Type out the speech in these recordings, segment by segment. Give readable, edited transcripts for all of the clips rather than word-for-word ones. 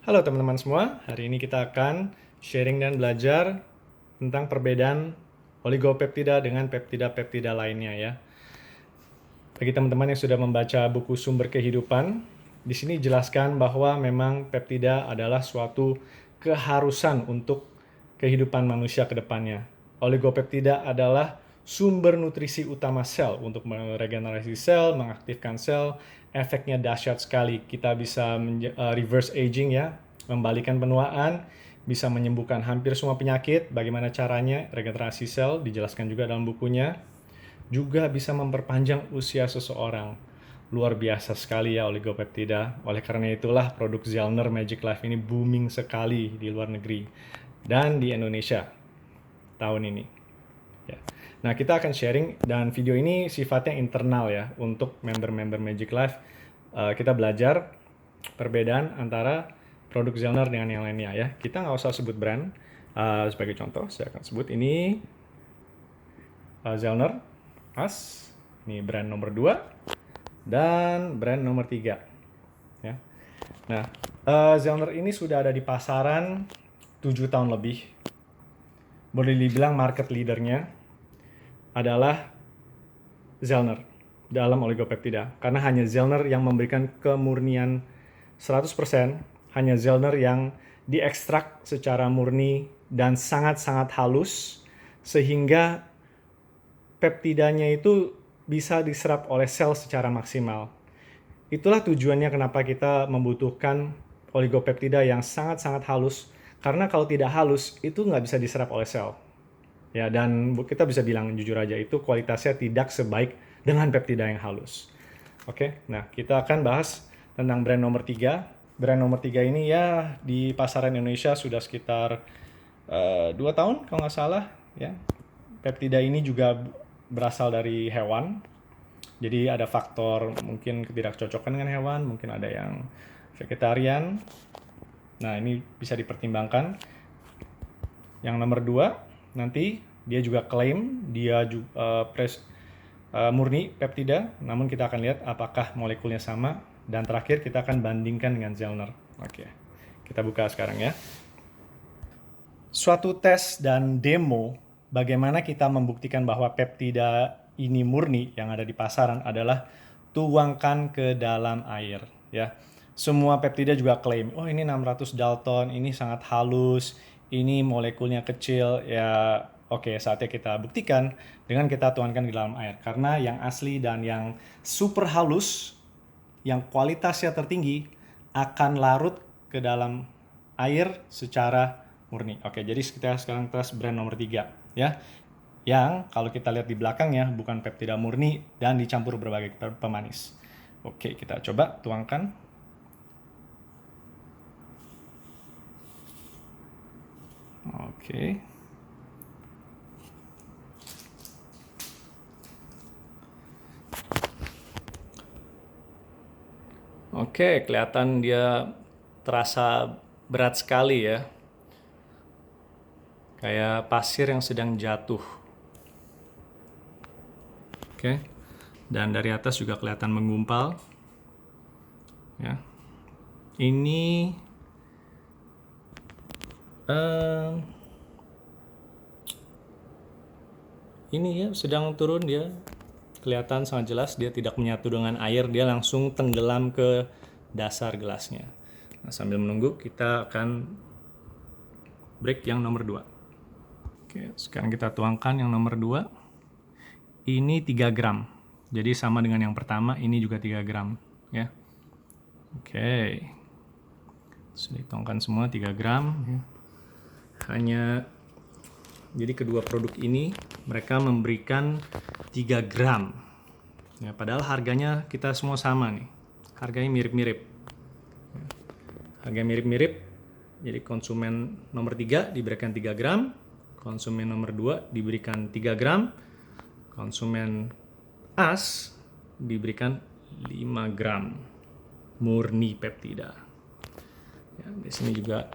Halo teman-teman semua, hari ini kita akan sharing dan belajar tentang perbedaan oligopeptida dengan peptida-peptida lainnya ya. Bagi teman-teman yang sudah membaca buku Sumber Kehidupan, di sini jelaskan bahwa memang peptida adalah suatu keharusan untuk kehidupan manusia ke depannya. Oligopeptida adalah sumber nutrisi utama sel untuk meregenerasi sel, mengaktifkan sel. Efeknya dahsyat sekali. Kita bisa reverse aging ya, membalikan penuaan, bisa menyembuhkan hampir semua penyakit. Bagaimana caranya? Regenerasi sel dijelaskan juga dalam bukunya. Juga bisa memperpanjang usia seseorang. Luar biasa sekali ya oligopeptida. Oleh karena itulah produk Zellner Magic Life ini booming sekali di luar negeri dan di Indonesia tahun ini. Ya. Nah, kita akan sharing dan video ini sifatnya internal ya untuk member-member Magic Life. Kita belajar perbedaan antara produk Zellner dengan yang lainnya ya. Kita nggak usah sebut brand. Sebagai contoh, saya akan sebut ini Zellner As. Ini brand nomor 2 dan brand nomor 3 ya. Nah, Zellner ini sudah ada di pasaran 7 tahun lebih. Boleh dibilang market leadernya adalah Zellner dalam oligopeptida. Karena hanya Zellner yang memberikan kemurnian 100%, hanya Zellner yang diekstrak secara murni dan sangat-sangat halus, sehingga peptidanya itu bisa diserap oleh sel secara maksimal. Itulah tujuannya kenapa kita membutuhkan oligopeptida yang sangat-sangat halus, karena kalau tidak halus itu nggak bisa diserap oleh sel. Ya, dan kita bisa bilang jujur aja itu kualitasnya tidak sebaik dengan peptida yang halus. Oke, nah kita akan bahas tentang brand nomor 3. Brand nomor 3 ini ya di pasaran Indonesia sudah sekitar 2 tahun kalau nggak salah ya. Peptida ini juga berasal dari hewan. Jadi ada faktor mungkin ketidakcocokan dengan hewan, mungkin ada yang vegetarian. Nah, ini bisa dipertimbangkan. Yang nomor 2, nanti dia juga klaim dia juga murni peptida, namun kita akan lihat apakah molekulnya sama. Dan terakhir kita akan bandingkan dengan Zellner. Oke, kita buka sekarang ya. Suatu tes dan demo bagaimana kita membuktikan bahwa peptida ini murni yang ada di pasaran adalah tuangkan ke dalam air ya. Semua peptida juga klaim, oh ini 600 Dalton, ini sangat halus, ini molekulnya kecil ya. Oke, saatnya kita buktikan dengan kita tuangkan di dalam air. Karena yang asli dan yang super halus, yang kualitasnya tertinggi, akan larut ke dalam air secara murni. Oke, jadi kita sekarang tes brand nomor 3 ya. Yang kalau kita lihat di belakangnya bukan peptida murni dan dicampur berbagai pemanis. Oke, kita coba tuangkan. Oke. Oke, kelihatan dia terasa berat sekali ya. Kayak pasir yang sedang jatuh. Oke. Dan dari atas juga kelihatan menggumpal. Ya. Ini ini ya sedang turun dia. Kelihatan sangat jelas dia tidak menyatu dengan air, dia langsung tenggelam ke dasar gelasnya. Nah, sambil menunggu kita akan break yang nomor 2. Oke, sekarang kita tuangkan yang nomor 2. Ini 3 gram. Jadi sama dengan yang pertama, ini juga 3 gram ya. Oke. Sudah dituangkan semua 3 gram ya. Hanya jadi kedua produk ini mereka memberikan 3 gram. Ya, padahal harganya kita semua sama nih. Harganya mirip-mirip. Harga mirip-mirip. Jadi konsumen nomor 3 diberikan 3 gram. Konsumen nomor 2 diberikan 3 gram. Konsumen As diberikan 5 gram murni peptida. Ya, di sini juga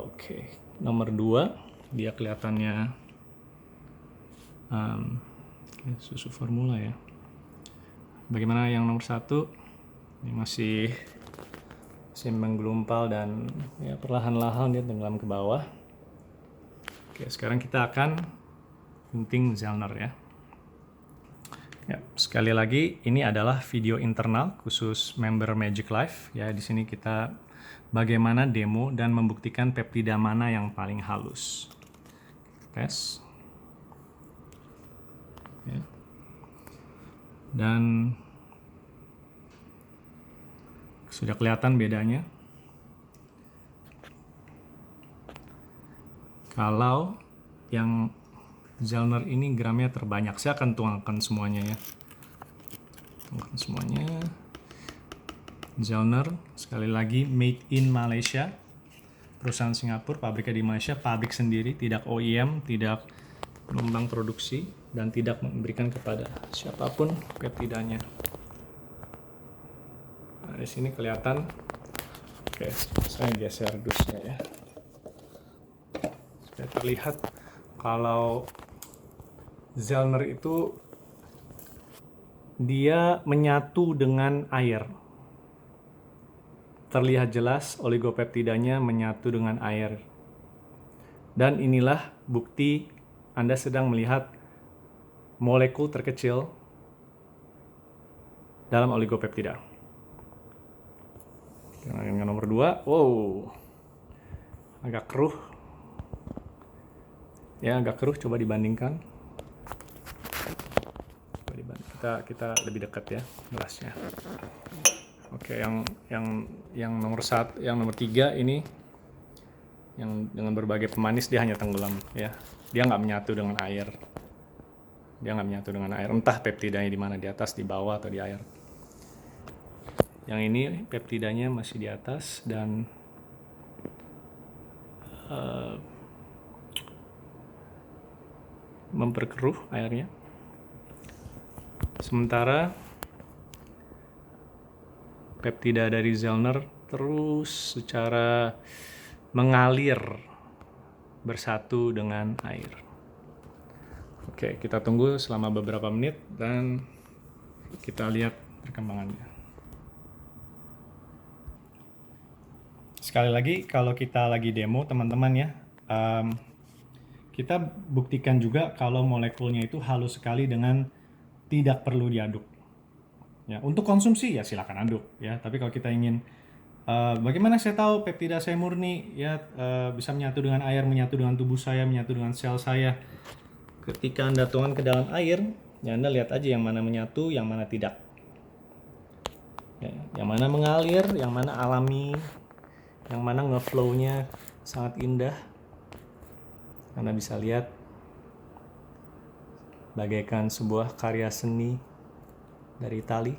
oke. Nomor 2 dia kelihatannya susu formula ya. Bagaimana yang nomor 1? Ini masih masih menggelumpal dan ya perlahan-lahan dia tenggelam ke bawah. Oke, sekarang kita akan gunting Zelner ya. Ya, sekali lagi ini adalah video internal khusus member Magic Life ya. Di sini kita bagaimana demo dan membuktikan peptida mana yang paling halus. Tes. Ya. Dan sudah kelihatan bedanya. Kalau yang Zelner ini gramnya terbanyak, saya akan tuangkan semuanya ya. Tuangkan semuanya. Zelner, sekali lagi made in Malaysia. Perusahaan Singapura, pabriknya di Malaysia, pabrik sendiri, tidak OEM, tidak pengembang produksi, dan tidak memberikan kepada siapapun peptidanya. Nah, di sini kelihatan. Oke, saya geser dusnya ya. Supaya terlihat kalau Zelner itu dia menyatu dengan air. Terlihat jelas oligopeptidanya menyatu dengan air. Dan inilah bukti Anda sedang melihat molekul terkecil dalam oligopeptida. Yang nomor 2, wow, agak keruh. Ya, agak keruh, coba dibandingkan. Kita lebih dekat ya gelasnya. Oke, yang nomor 1, yang nomor 3 ini yang dengan berbagai pemanis dia hanya tenggelam ya. Dia nggak menyatu dengan air. Entah peptidanya di mana, di atas, di bawah, atau di air. Yang ini peptidanya masih di atas dan memperkeruh airnya. Sementara peptida dari Zelner terus secara mengalir bersatu dengan air. Oke, kita tunggu selama beberapa menit dan kita lihat perkembangannya. Sekali lagi, kalau kita lagi demo teman-teman ya, kita buktikan juga kalau molekulnya itu halus sekali dengan tidak perlu diaduk. Ya, untuk konsumsi ya silakan aduk ya. Tapi kalau kita ingin bagaimana saya tahu peptida saya murni ya, bisa menyatu dengan air, menyatu dengan tubuh saya, menyatu dengan sel saya. Ketika Anda tuangkan ke dalam air, ya Anda lihat aja yang mana menyatu, yang mana tidak. Ya, yang mana mengalir, yang mana alami, yang mana ngeflow-nya sangat indah. Anda bisa lihat bagaikan sebuah karya seni dari Itali.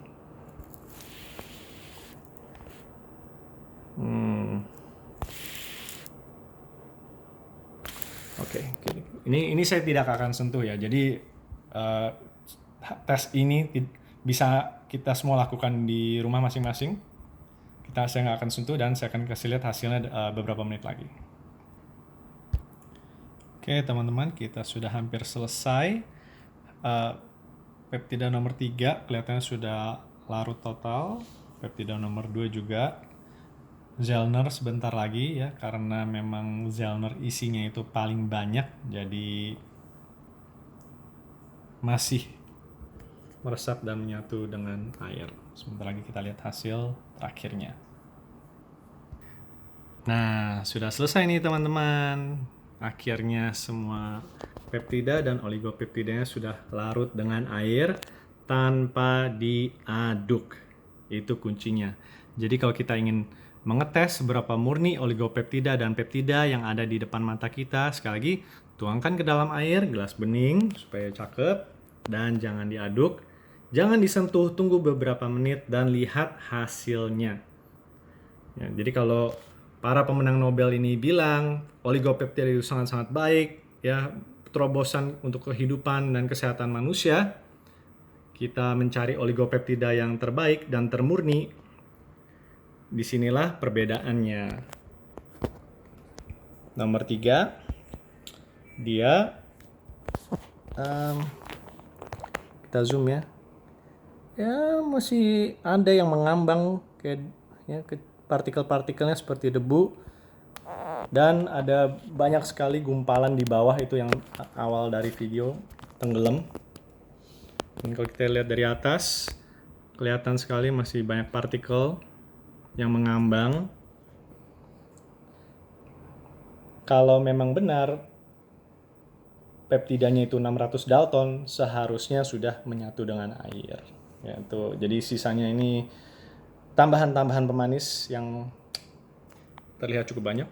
Oke. Ini saya tidak akan sentuh ya. Jadi tes ini bisa kita semua lakukan di rumah masing-masing. Saya nggak akan sentuh dan saya akan kasih lihat hasilnya beberapa menit lagi. Oke teman-teman, kita sudah hampir selesai. Peptida nomor 3 kelihatannya sudah larut total. Peptida nomor 2 juga. Zelner sebentar lagi ya, karena memang Zelner isinya itu paling banyak, jadi masih meresap dan menyatu dengan air. Sebentar lagi kita lihat hasil terakhirnya. Nah, sudah selesai nih teman-teman. Akhirnya semua peptida dan oligopeptidanya sudah larut dengan air tanpa diaduk. Itu kuncinya. Jadi kalau kita ingin mengetes seberapa murni oligopeptida dan peptida yang ada di depan mata kita, sekali lagi tuangkan ke dalam air, gelas bening supaya cakep, dan jangan diaduk. Jangan disentuh, tunggu beberapa menit dan lihat hasilnya. Ya, jadi kalau para pemenang Nobel ini bilang oligopeptida itu sangat-sangat baik, ya, terobosan untuk kehidupan dan kesehatan manusia, kita mencari oligopeptida yang terbaik dan termurni. Disinilah perbedaannya. Nomor 3, dia kita zoom ya. Ya masih ada yang mengambang kayak ya partikel-partikelnya seperti debu, dan ada banyak sekali gumpalan di bawah, itu yang awal dari video tenggelam. Dan kalau kita lihat dari atas, kelihatan sekali masih banyak partikel yang mengambang. Kalau memang benar peptidanya itu 600 Dalton, seharusnya sudah menyatu dengan air. Ya, tuh. Jadi sisanya ini tambahan-tambahan pemanis yang terlihat cukup banyak.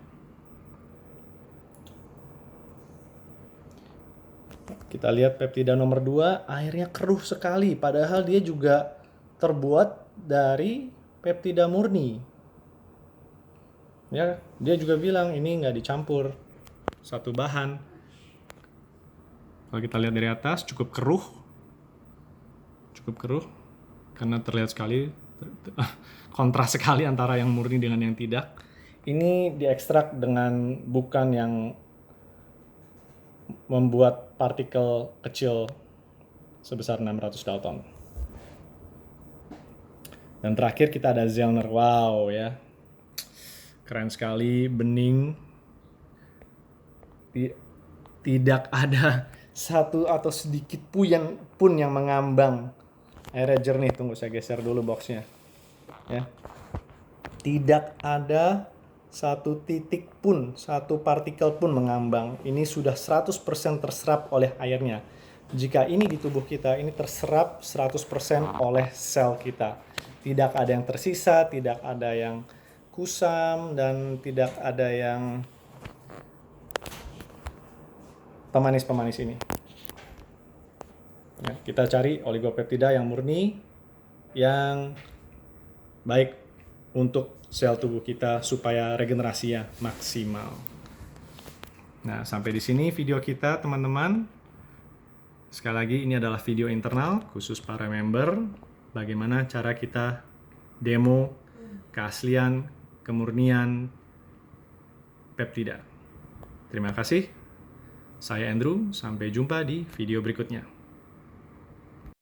Kita lihat peptida nomor 2, airnya keruh sekali, padahal dia juga terbuat dari peptida murni. Ya, dia juga bilang ini nggak dicampur satu bahan. Kalau kita lihat dari atas, cukup keruh, karena terlihat sekali kontras sekali antara yang murni dengan yang tidak. Ini diekstrak dengan bukan yang membuat partikel kecil sebesar 600 Dalton. Dan terakhir kita ada Zellner. Wow ya, keren sekali, bening, tidak ada satu atau sedikit pun yang mengambang. Airnya jernih. Tunggu, saya geser dulu boxnya ya. Tidak ada satu titik pun, satu partikel pun mengambang. Ini sudah 100% terserap oleh airnya. Jika ini di tubuh kita, ini terserap 100% oleh sel kita. Tidak ada yang tersisa, tidak ada yang kusam, dan tidak ada yang pemanis-pemanis ini. Ya, kita cari oligopeptida yang murni, yang baik untuk sel tubuh kita supaya regenerasinya maksimal. Nah, sampai di sini video kita, teman-teman. Sekali lagi, ini adalah video internal khusus para member. Bagaimana cara kita demo keaslian, kemurnian peptida. Terima kasih. Saya Andrew, sampai jumpa di video berikutnya.